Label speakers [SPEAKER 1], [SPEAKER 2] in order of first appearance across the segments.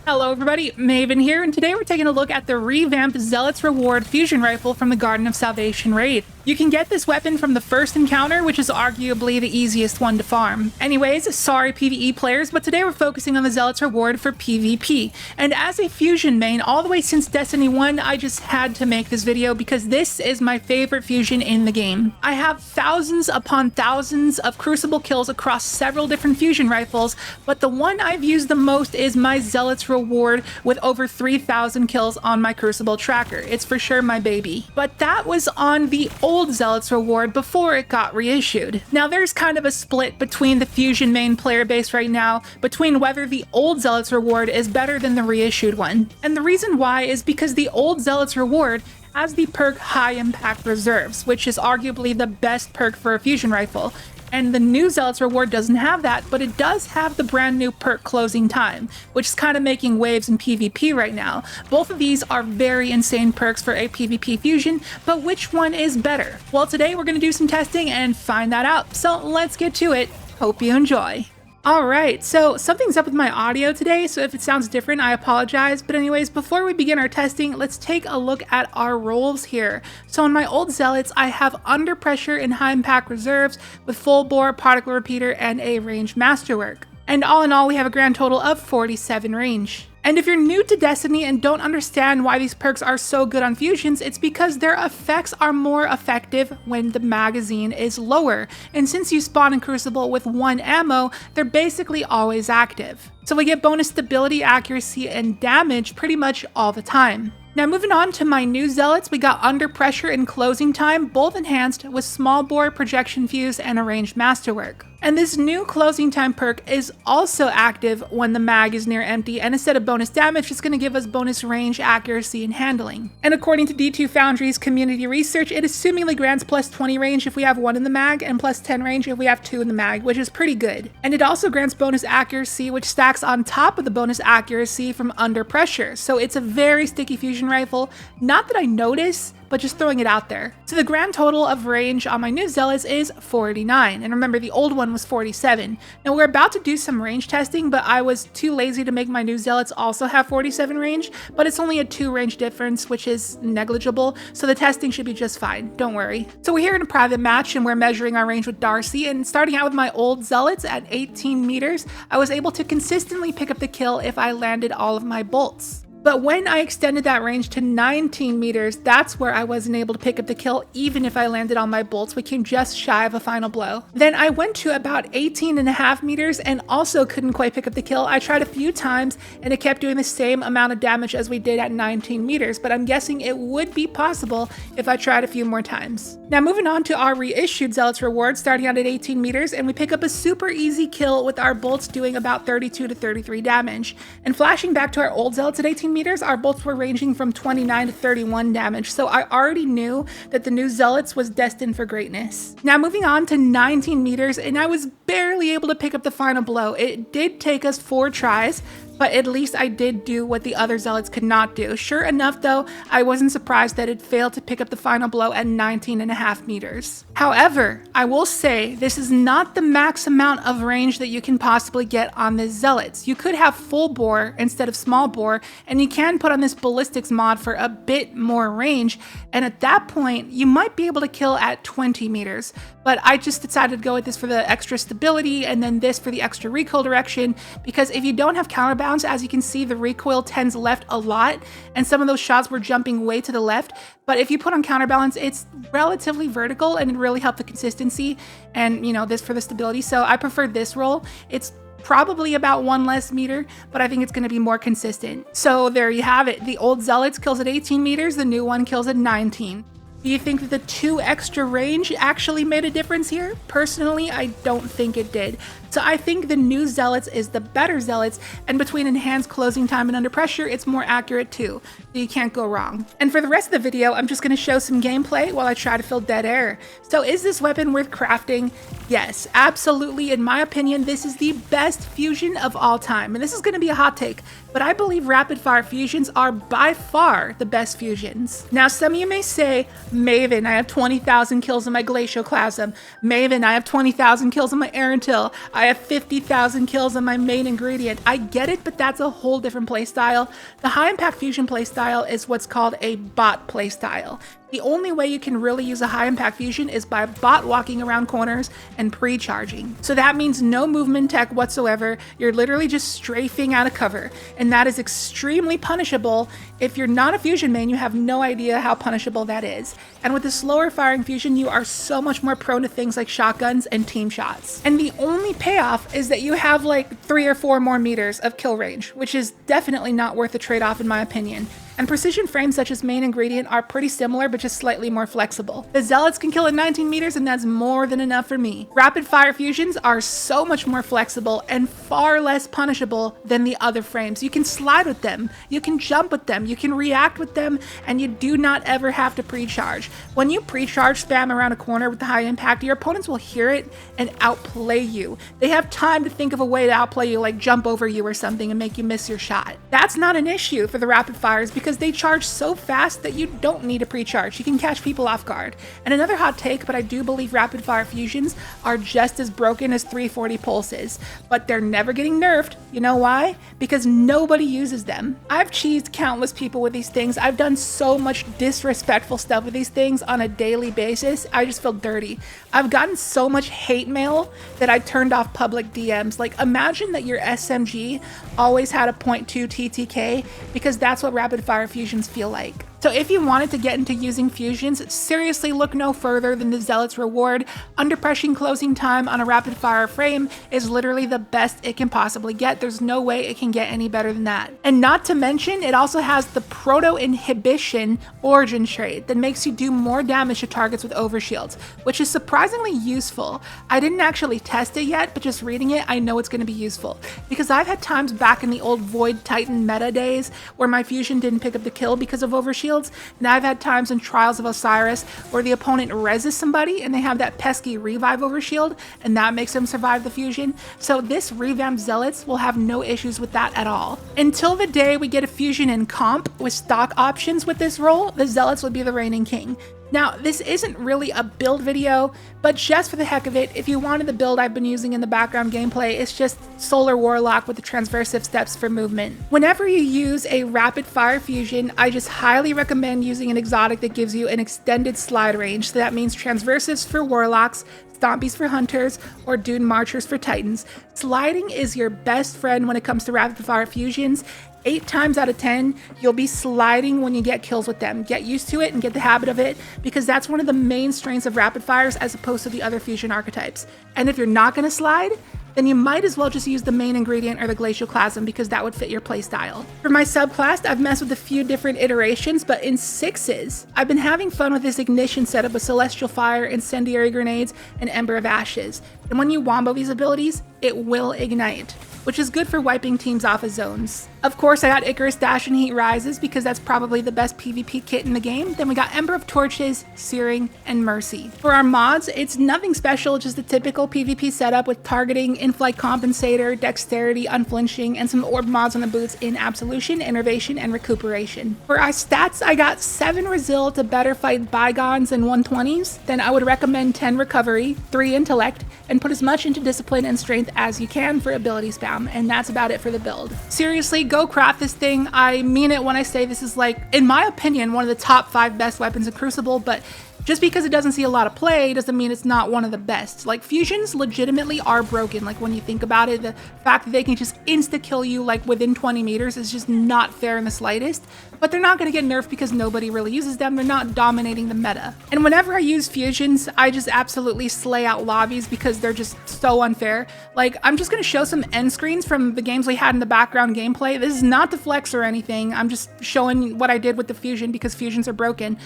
[SPEAKER 1] Hello everybody, Maven here, and today we're taking a look at the revamped Zealot's Reward fusion rifle from the Garden of Salvation raid. You can get this weapon from the first encounter, which is arguably the easiest one to farm. Anyways, sorry PvE players, but today we're focusing on the Zealot's Reward for PvP. And as a fusion main, all the way since Destiny 1, I just had to make this video because this is my favorite fusion in the game. I have thousands upon thousands of Crucible kills across several different fusion rifles, but the one I've used the most is my Zealot's Reward with over 3,000 kills on my Crucible tracker. It's for sure my baby. But that was on the old Zealot's Reward before it got reissued. Now there's kind of a split between the fusion main player base right now between whether the old Zealot's Reward is better than the reissued one. And the reason why is because the old Zealot's Reward has the perk High Impact Reserves, which is arguably the best perk for a fusion rifle. And the new Zealot's Reward doesn't have that, but it does have the brand new perk Closing Time, which is kind of making waves in PvP right now. Both of these are very insane perks for a PvP fusion, but which one is better? Well, today we're going to do some testing and find that out. So let's get to it. Hope you enjoy. Alright, so something's up with my audio today, so if it sounds different, I apologize. But anyways, before we begin our testing, let's take a look at our roles here. So on my old Zealots, I have Under Pressure and High Impact Reserves with Full Bore, Particle Repeater, and a Range Masterwork. And all in all, we have a grand total of 47 range. And if you're new to Destiny and don't understand why these perks are so good on fusions, it's because their effects are more effective when the magazine is lower. And since you spawn in Crucible with 1 ammo, they're basically always active. So we get bonus stability, accuracy, and damage pretty much all the time. Now moving on to my new Zealots, we got Under Pressure and Closing Time, both enhanced with Small Bore, Projection Fuse, and a Ranged Masterwork. And this new Closing Time perk is also active when the mag is near empty, and instead of bonus damage, it's going to give us bonus range, accuracy, and handling. And according to D2 Foundry's community research, it assumingly grants plus 20 range if we have 1 in the mag, and plus 10 range if we have 2 in the mag, which is pretty good. And it also grants bonus accuracy, which stacks on top of the bonus accuracy from Under Pressure. So it's a very sticky fusion rifle. Not that I notice, but just throwing it out there. So the grand total of range on my new Zealots is 49, and remember the old one was 47. Now we're about to do some range testing, but I was too lazy to make my new Zealots also have 47 range, but it's only a 2 range difference, which is negligible, so the testing should be just fine, don't worry. So we're here in a private match, and we're measuring our range with Darcy, and starting out with my old Zealots at 18 meters, I was able to consistently pick up the kill if I landed all of my bolts. But when I extended that range to 19 meters, that's where I wasn't able to pick up the kill even if I landed on my bolts, which came just shy of a final blow. Then I went to about 18.5 meters and also couldn't quite pick up the kill. I tried a few times and it kept doing the same amount of damage as we did at 19 meters, but I'm guessing it would be possible if I tried a few more times. Now moving on to our reissued Zealot's Reward, starting out at 18 meters, and we pick up a super easy kill with our bolts doing about 32 to 33 damage. And flashing back to our old Zealots at 18 meters, our bolts were ranging from 29 to 31 damage, so I already knew that the new Zealots was destined for greatness. Now moving on to 19 meters, and I was barely able to pick up the final blow. It did take us 4 tries, but at least I did do what the other Zealots could not do. Sure enough though, I wasn't surprised that it failed to pick up the final blow at 19.5 meters. However, I will say this is not the max amount of range that you can possibly get on this Zealots. You could have full bore instead of small bore, and you can put on this ballistics mod for a bit more range, and at that point you might be able to kill at 20 meters. But I just decided to go with this for the extra stability and then this for the extra recoil direction, because if you don't have counterbalance, as you can see, the recoil tends left a lot, and some of those shots were jumping way to the left. But if you put on counterbalance, it's relatively vertical and it really helped the consistency and, you know, this for the stability. So I prefer this roll. It's probably about 1 less meter, but I think it's going to be more consistent. So there you have it. The old Zealots kills at 18 meters, the new one kills at 19. Do you think that the 2 extra range actually made a difference here? Personally, I don't think it did. So I think the new Zealots is the better Zealots, and between enhanced Closing Time and Under Pressure, it's more accurate too. So you can't go wrong. And for the rest of the video, I'm just going to show some gameplay while I try to fill dead air. So is this weapon worth crafting? Yes, absolutely. In my opinion, this is the best fusion of all time. And this is going to be a hot take, but I believe rapid fire fusions are by far the best fusions. Now, some of you may say, Maven, I have 20,000 kills in my Glacioclasm. Maven, I have 20,000 kills in my Arantil. I I have 50,000 kills on my main ingredient. I get it, but that's a whole different playstyle. The high impact fusion playstyle is what's called a bot playstyle. The only way you can really use a high impact fusion is by bot walking around corners and pre-charging. So that means no movement tech whatsoever. You're literally just strafing out of cover, and that is extremely punishable. If you're not a fusion main, you have no idea how punishable that is. And with the slower firing fusion, you are so much more prone to things like shotguns and team shots. And the only payoff is that you have like 3 or 4 more meters of kill range, which is definitely not worth the trade-off in my opinion. And precision frames such as main ingredient are pretty similar, but just slightly more flexible. The Zealots can kill at 19 meters, and that's more than enough for me. Rapid fire fusions are so much more flexible and far less punishable than the other frames. You can slide with them, you can jump with them, you can react with them, and you do not ever have to pre-charge. When you pre-charge spam around a corner with the high impact, your opponents will hear it and outplay you. They have time to think of a way to outplay you, like jump over you or something and make you miss your shot. That's not an issue for the rapid fires because they charge so fast that you don't need a pre-charge. You can catch people off guard. And another hot take, but I do believe rapid fire fusions are just as broken as 340 pulses, but they're never getting nerfed. You know why? Because nobody uses them. I've cheesed countless people with these things. I've done so much disrespectful stuff with these things on a daily basis. I just feel dirty. I've gotten so much hate mail that I turned off public DMs. Like, imagine that your SMG always had a 0.2 TTK because that's what rapid fire fusions feel like. So if you wanted to get into using fusions, seriously look no further than the Zealot's reward. Under pressing closing time on a rapid fire frame is literally the best it can possibly get. There's no way it can get any better than that. And not to mention, it also has the proto inhibition origin trait that makes you do more damage to targets with overshields, which is surprisingly useful. I didn't actually test it yet, but just reading it, I know it's going to be useful because I've had times back in the old Void Titan meta days where my fusion didn't pick up the kill because of overshields. And I've had times in Trials of Osiris where the opponent reses somebody and they have that pesky revive overshield and that makes them survive the fusion. So this revamped Zealots will have no issues with that at all. Until the day we get a fusion in comp with stock options with this role, the Zealots would be the reigning king. Now, this isn't really a build video, but just for the heck of it, if you wanted the build I've been using in the background gameplay, it's just Solar Warlock with the transversive steps for movement. Whenever you use a rapid fire fusion, I just highly recommend using an exotic that gives you an extended slide range. So that means transversives for Warlocks, Stompies for Hunters, or Dune Marchers for Titans. Sliding is your best friend when it comes to rapid fire fusions. 8 times out of 10, you'll be sliding when you get kills with them. Get used to it and get the habit of it because that's one of the main strengths of rapid fires as opposed to the other fusion archetypes. And if you're not going to slide, then you might as well just use the main ingredient or the Glacial Chasm because that would fit your playstyle. For my subclass, I've messed with a few different iterations, but in 6s, I've been having fun with this ignition setup with Celestial Fire, Incendiary Grenades, and Ember of Ashes. And when you wombo these abilities, it will ignite, which is good for wiping teams off of zones. Of course, I got Icarus Dash and Heat Rises because that's probably the best PvP kit in the game. Then we got Ember of Torches, Searing, and Mercy. For our mods, it's nothing special, just a typical PvP setup with targeting, in-flight compensator, dexterity, unflinching, and some orb mods on the boots in Absolution, Innervation, and Recuperation. For our stats, I got 7 Resil to better fight Bygones and 120s. Then I would recommend 10 Recovery, 3 Intellect, and put as much into Discipline and Strength as you can for ability spam, and that's about it for the build. Seriously, go craft this thing. I mean it when I say this is, like, in my opinion, one of the top 5 best weapons in Crucible, but just because it doesn't see a lot of play doesn't mean it's not one of the best. Like, fusions legitimately are broken. Like, when you think about it, the fact that they can just insta-kill you, like, within 20 meters is just not fair in the slightest. But they're not going to get nerfed because nobody really uses them. They're not dominating the meta. And whenever I use fusions, I just absolutely slay out lobbies because they're just so unfair. Like, I'm just going to show some end screens from the games we had in the background gameplay. This is not to flex or anything. I'm just showing what I did with the fusion because fusions are broken.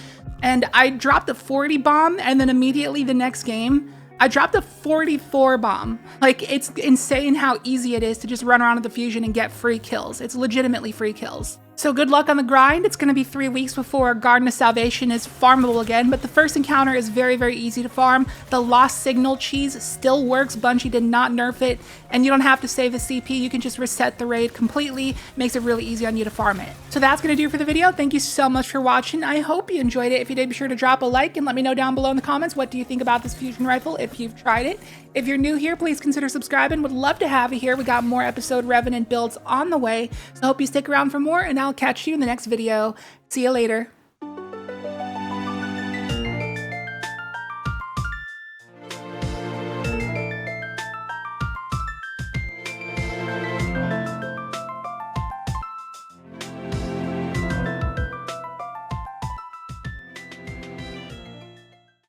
[SPEAKER 1] And I dropped a 40 bomb, and then immediately the next game, I dropped a 44 bomb. Like, it's insane how easy it is to just run around with the fusion and get free kills. It's legitimately free kills. So good luck on the grind. It's going to be 3 weeks before Garden of Salvation is farmable again, but the first encounter is very, very easy to farm. The Lost Signal cheese still works. Bungie did not nerf it, and you don't have to save the CP. You can just reset the raid completely. Makes it really easy on you to farm it. So that's going to do it for the video. Thank you so much for watching. I hope you enjoyed it. If you did, be sure to drop a like and let me know down below in the comments what do you think about this fusion rifle if you've tried it. If you're new here, please consider subscribing. Would love to have you here. We got more episode Revenant builds on the way, so hope you stick around for more, and I'll catch you in the next video. See you later.